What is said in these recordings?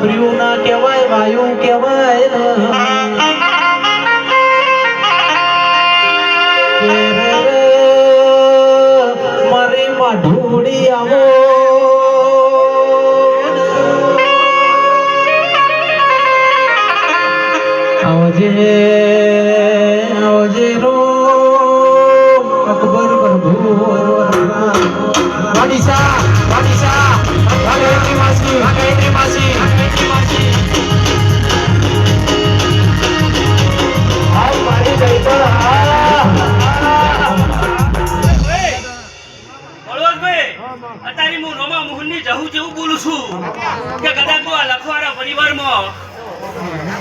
પ્રિયું ના કહેવાય વાયુ કહેવાય મારી માઢુડી આવો આવજે આવજે રો અકબર પ્રભુ વાડીસા વાગેત્રી માસી આવ મારી જઈ પર અત્યારે હું રોમા મોહનની જહુ જેવું બોલું છું કે કદાચ તો આ લખવાના પરિવારમાં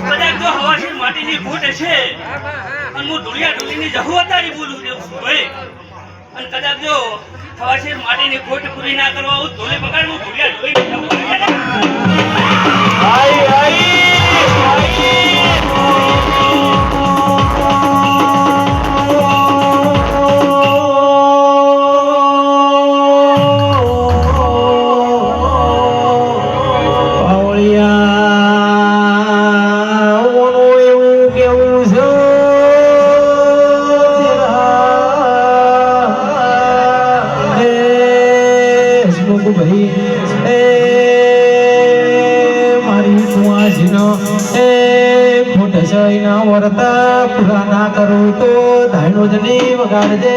કદાચ તો હવાશી માટીની ફૂટ છે અને હું ઢોલિયા ઢોલીની જહુ અત્યારે બોલું છું ભાઈ અને કદાચ જો હવાશી માટીની ફૂટ પૂરી ના કરવા હું ઢોલી પકડ હું ઢોલિયા ઢોલીની વર્તા પૂરા ના કરું તો ધાયણો જની વગાડજે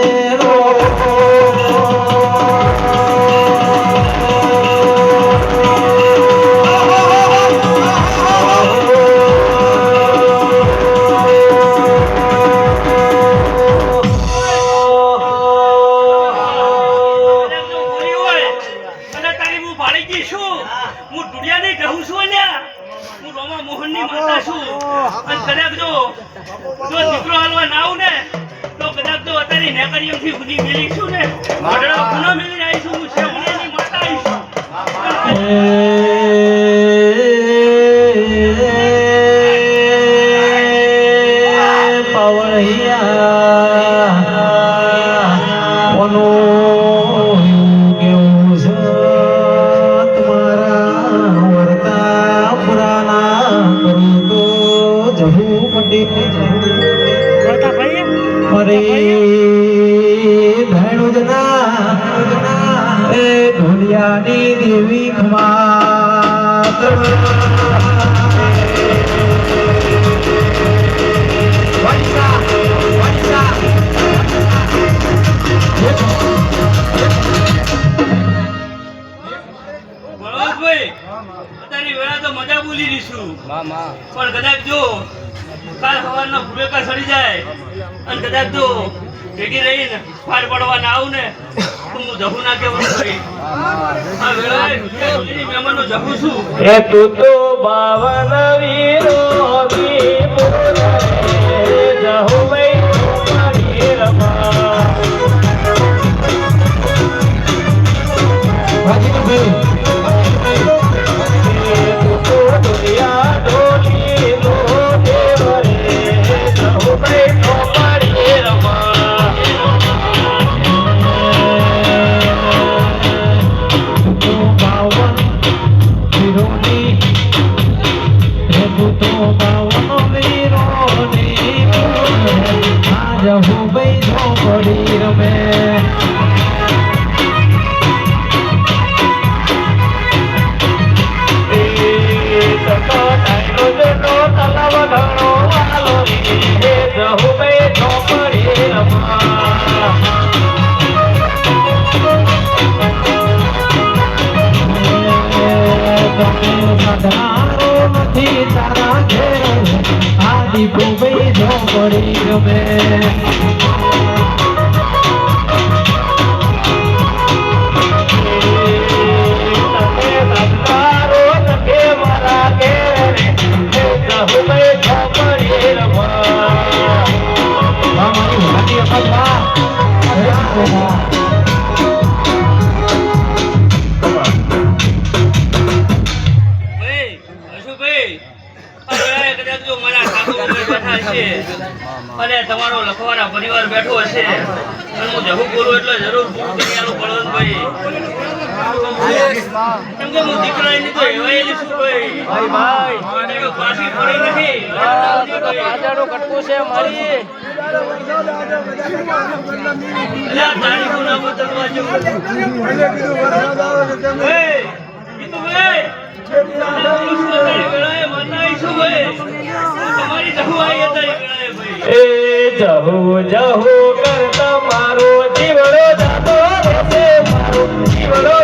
દીકરો હાલવા ના આવું ને તો કદાચ તો અત્યારે નેકરિયમથી બધી મેલી છું ને મોઢડા પુનઃ મેલી આવીશું હું શેવણીની માતા આવીશું પાવળિયા ઓનો કેવું છે તમારા વર્તા પુરાના કરું તો જહુ પંડિત અરે ધણુજના એ ઢોલિયાની દેવી ખમાત મજા બોલી રહીશું પણ કદાચ જો કાલ સવારના ભૂલેકા સડી જાય અને કદાચ તો ભેગી રહીને પાર પડવા ના આવું ને તો હું જહુ ના કેવું ભાઈ આ વેળાએ મહેમાનનો જહુ છું એ તું તો 52 વીરો વી બોલે જહુ ભાઈ મારી રમા ભાજી ભાઈ નથી તારા ઘેર આદિ ભૂભાઈ જો પડી ગમે હશે અને તમારો લખવાના પરિવાર બેઠો હશે અને હું જહુ બોલું એટલે જરૂર પૂરું કરી આલું બળવંતભાઈ કેમ કે હું દીકરાની તો એવાયેલી છું ભાઈ ભાઈ પાછી પડી નથી કટકું છે મારી એટલે આ તારીખો ના બદલવા જેવું તમારી જહુ આવી અત્યારે ભાઈ એ જહુ જહુ કરતા મારો જીવડો જાતો રહેશે મારો જીવડો